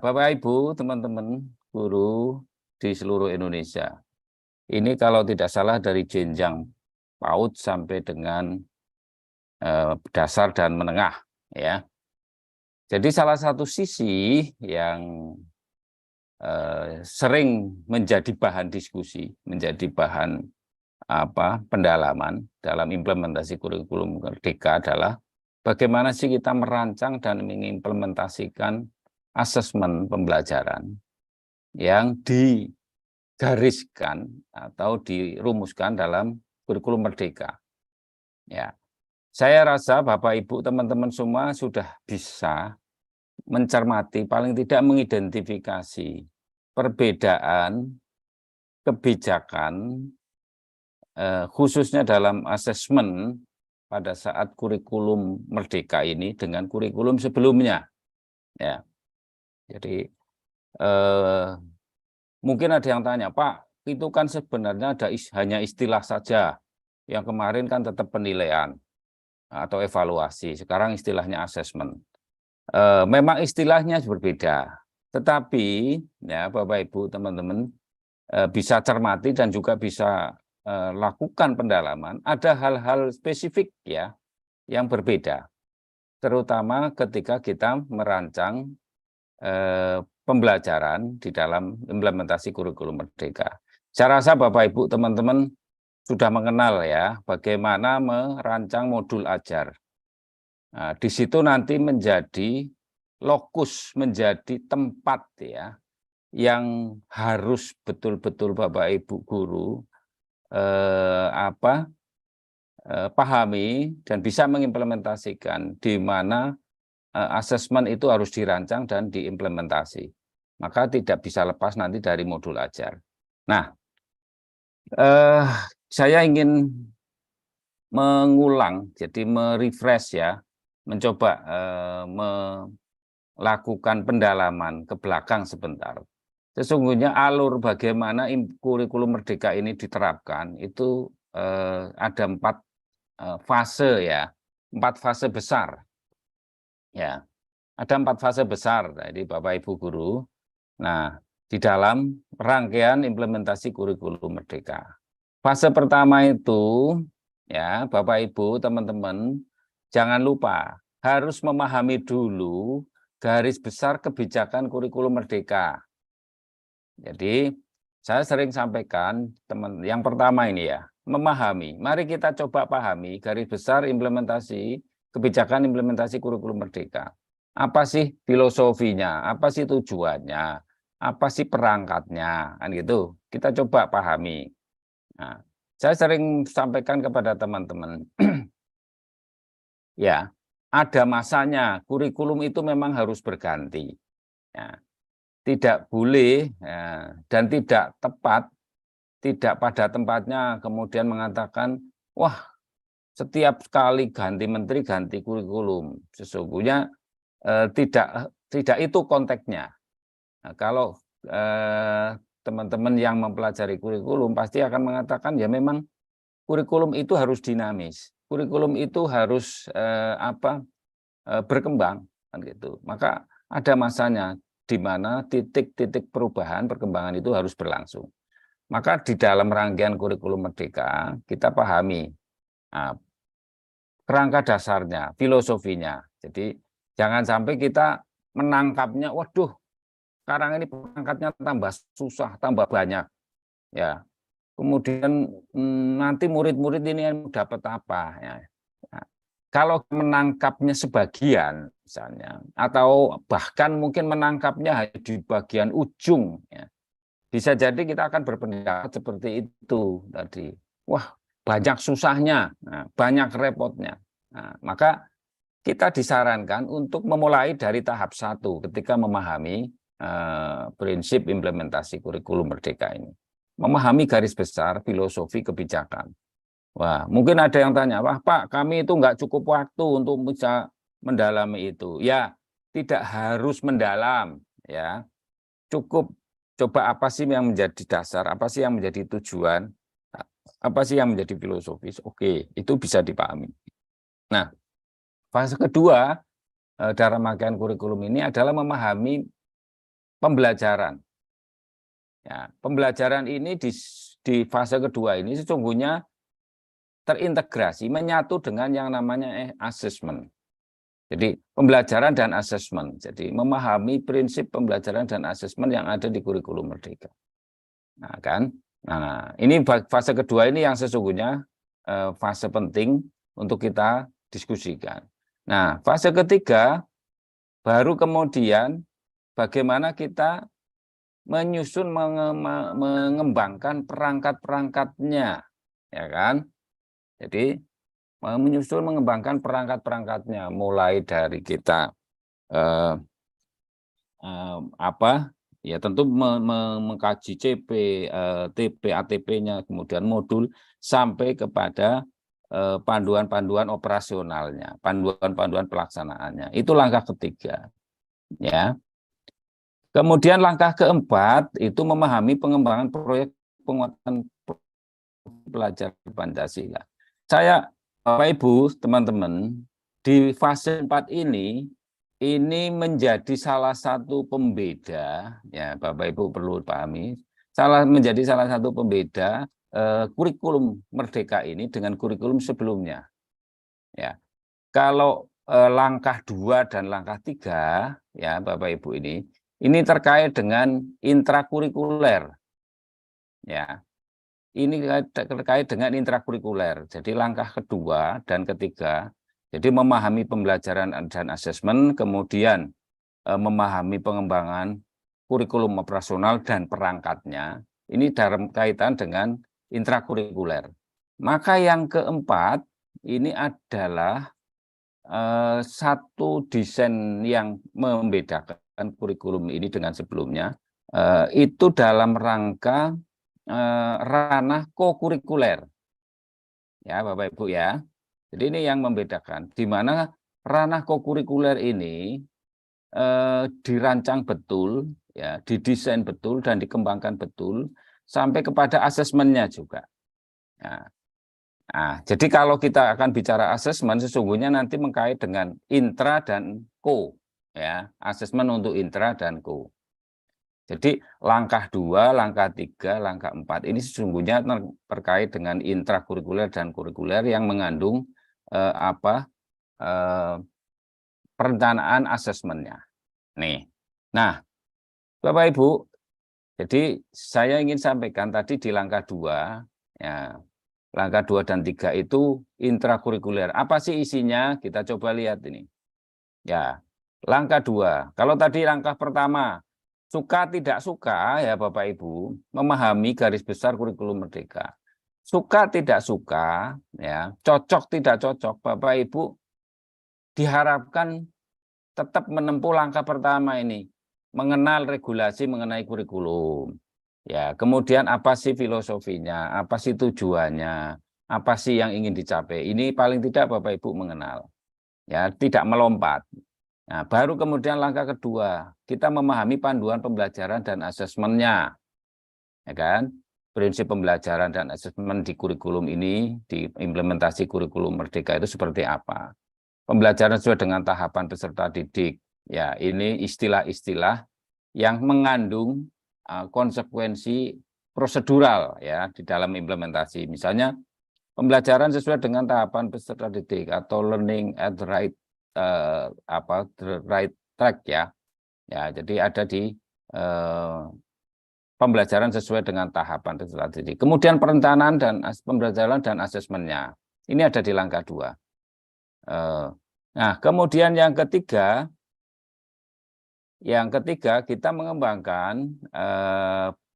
Bapak Ibu, teman-teman guru di seluruh Indonesia. Ini kalau tidak salah dari jenjang PAUD sampai dengan dasar dan menengah, ya. Jadi salah satu sisi yang sering menjadi bahan diskusi, menjadi bahan pendalaman dalam implementasi kurikulum Merdeka adalah bagaimana sih kita merancang dan mengimplementasikan asesmen pembelajaran yang digariskan atau dirumuskan dalam kurikulum Merdeka. Ya, saya rasa Bapak Ibu teman-teman semua sudah bisa mencermati, paling tidak mengidentifikasi perbedaan kebijakan khususnya dalam asesmen pada saat kurikulum Merdeka ini dengan kurikulum sebelumnya. Ya, jadi mungkin ada yang tanya, Pak, itu kan sebenarnya hanya istilah saja. Yang kemarin kan tetap penilaian atau evaluasi, sekarang istilahnya asesmen. Memang istilahnya berbeda, tetapi ya Bapak Ibu teman-teman bisa cermati dan juga bisa lakukan pendalaman. Ada hal-hal spesifik ya yang berbeda, terutama ketika kita merancang pembelajaran di dalam implementasi kurikulum Merdeka. Saya rasa Bapak Ibu teman-teman sudah mengenal ya bagaimana merancang modul ajar. Nah, di situ nanti menjadi lokus, menjadi tempat ya yang harus betul-betul Bapak Ibu guru pahami dan bisa mengimplementasikan di mana asesmen itu harus dirancang dan diimplementasi. Maka tidak bisa lepas nanti dari modul ajar. Nah, saya ingin mengulang, jadi merefresh ya, mencoba melakukan pendalaman ke belakang sebentar. Sesungguhnya alur bagaimana kurikulum Merdeka ini diterapkan itu ada 4 fase ya, 4 fase besar. Ya, ada 4 fase besar tadi Bapak Ibu guru. Nah, di dalam rangkaian implementasi kurikulum Merdeka. Fase pertama itu ya, Bapak Ibu, teman-teman, jangan lupa harus memahami dulu garis besar kebijakan kurikulum Merdeka. Jadi, saya sering sampaikan teman yang pertama ini ya, memahami. Mari kita coba pahami garis besar implementasi kebijakan implementasi kurikulum Merdeka. Apa sih filosofinya? Apa sih tujuannya? Apa sih perangkatnya? Kan gitu. Kita coba pahami. Nah, saya sering sampaikan kepada teman-teman, ya, ada masanya kurikulum itu memang harus berganti. Ya, tidak boleh ya, dan tidak tepat, tidak pada tempatnya kemudian mengatakan, wah, setiap kali ganti menteri ganti kurikulum. Sesungguhnya tidak itu konteksnya. Nah, kalau teman-teman yang mempelajari kurikulum pasti akan mengatakan ya memang kurikulum itu harus dinamis, kurikulum itu harus berkembang, kan gitu. Maka ada masanya di mana titik-titik perubahan perkembangan itu harus berlangsung. Maka di dalam rangkaian kurikulum Merdeka kita pahami kerangka dasarnya, filosofinya. Jadi jangan sampai kita menangkapnya, waduh, sekarang ini perangkatnya tambah susah, tambah banyak, ya. Kemudian nanti murid-murid ini dapat apa? Ya. Nah, kalau menangkapnya sebagian, misalnya, atau bahkan mungkin menangkapnya di bagian ujung, ya, bisa jadi kita akan berpendapat seperti itu tadi. Wah, banyak susahnya, nah, banyak repotnya. Nah, maka kita disarankan untuk memulai dari tahap 1 ketika memahami prinsip implementasi kurikulum Merdeka ini. Memahami garis besar filosofi kebijakan. Wah, mungkin ada yang tanya, wah Pak, kami itu nggak cukup waktu untuk bisa mendalami itu. Ya, tidak harus mendalam, ya. Cukup coba apa sih yang menjadi dasar, apa sih yang menjadi tujuan, apa sih yang menjadi filosofis. Oke, itu bisa dipahami. Nah, fase kedua dalam rangkaian kurikulum ini adalah memahami pembelajaran. Ya, pembelajaran ini di fase kedua ini sesungguhnya terintegrasi, menyatu dengan yang namanya assessment. Jadi pembelajaran dan asesmen. Jadi memahami prinsip pembelajaran dan asesmen yang ada di kurikulum Merdeka. Nah, kan? Nah, ini fase kedua ini yang sesungguhnya fase penting untuk kita diskusikan. Nah, fase ketiga baru kemudian bagaimana kita menyusun mengembangkan perangkat-perangkatnya, ya kan? Jadi menyusun mengembangkan perangkat-perangkatnya mulai dari kita ya tentu mengkaji CP, TP, ATP-nya, kemudian modul sampai kepada panduan-panduan operasionalnya, panduan-panduan pelaksanaannya. Itu langkah ketiga, ya. Kemudian langkah keempat itu memahami pengembangan proyek penguatan pelajar Pancasila. Saya, Bapak Ibu, teman-teman, di fase 4 ini menjadi salah satu pembeda, ya Bapak Ibu perlu pahami, menjadi salah satu pembeda kurikulum Merdeka ini dengan kurikulum sebelumnya. Ya, kalau langkah 2 dan langkah 3, ya Bapak Ibu ini terkait dengan intrakurikuler, ya. Ini terkait dengan intrakurikuler. Jadi langkah kedua dan ketiga, jadi memahami pembelajaran dan asesmen, kemudian memahami pengembangan kurikulum operasional dan perangkatnya, ini dalam kaitan dengan intrakurikuler. Maka yang keempat, ini adalah satu desain yang membedakan kurikulum ini dengan sebelumnya, itu dalam rangka ranah kokurikuler, ya Bapak Ibu ya. Jadi ini yang membedakan, di mana ranah kokurikuler ini dirancang betul, ya, didesain betul dan dikembangkan betul sampai kepada asesmennya juga. Nah, jadi kalau kita akan bicara asesmen, sesungguhnya nanti mengkait dengan intra dan ko, ya, asesmen untuk intra dan ko. Jadi langkah 2, langkah 3, langkah 4 ini sesungguhnya terkait dengan intrakurikuler dan kurikuler yang mengandung perencanaan asesmennya. Nih, nah Bapak Ibu, jadi saya ingin sampaikan tadi di langkah 2, ya, langkah 2 dan 3 itu intrakurikuler. Apa sih isinya? Kita coba lihat ini. Ya, langkah 2. Kalau tadi langkah pertama, suka tidak suka, ya Bapak Ibu, memahami garis besar kurikulum Merdeka. Suka tidak suka, ya, cocok tidak cocok, Bapak Ibu diharapkan tetap menempuh langkah pertama ini, mengenal regulasi mengenai kurikulum. Ya, kemudian apa sih filosofinya, apa sih tujuannya, apa sih yang ingin dicapai. Ini paling tidak Bapak Ibu mengenal. Ya, tidak melompat. Nah, baru kemudian langkah kedua, kita memahami panduan pembelajaran dan asesmennya, ya kan? Prinsip pembelajaran dan asesmen di kurikulum ini, di implementasi kurikulum Merdeka itu seperti apa? Pembelajaran sesuai dengan tahapan peserta didik, ya ini istilah-istilah yang mengandung konsekuensi prosedural ya di dalam implementasi. Misalnya pembelajaran sesuai dengan tahapan peserta didik atau learning at the right the right track ya. Ya, jadi ada di pembelajaran sesuai dengan tahapan peserta didik. Kemudian perencanaan dan pembelajaran dan asesmennya. Ini ada di langkah 2. Nah, kemudian yang ketiga kita mengembangkan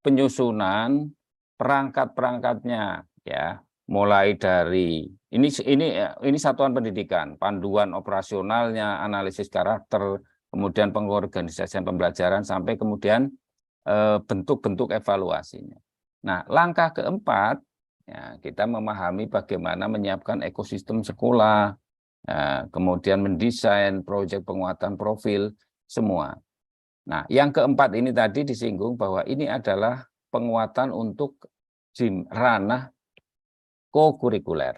penyusunan perangkat-perangkatnya ya. Mulai dari ini satuan pendidikan, panduan operasionalnya, analisis karakter, kemudian pengorganisasian pembelajaran sampai kemudian bentuk-bentuk evaluasinya. Nah, langkah keempat ya, kita memahami bagaimana menyiapkan ekosistem sekolah, kemudian mendesain proyek penguatan profil semua. Nah, yang keempat ini tadi disinggung bahwa ini adalah penguatan untuk ranah kokurikuler.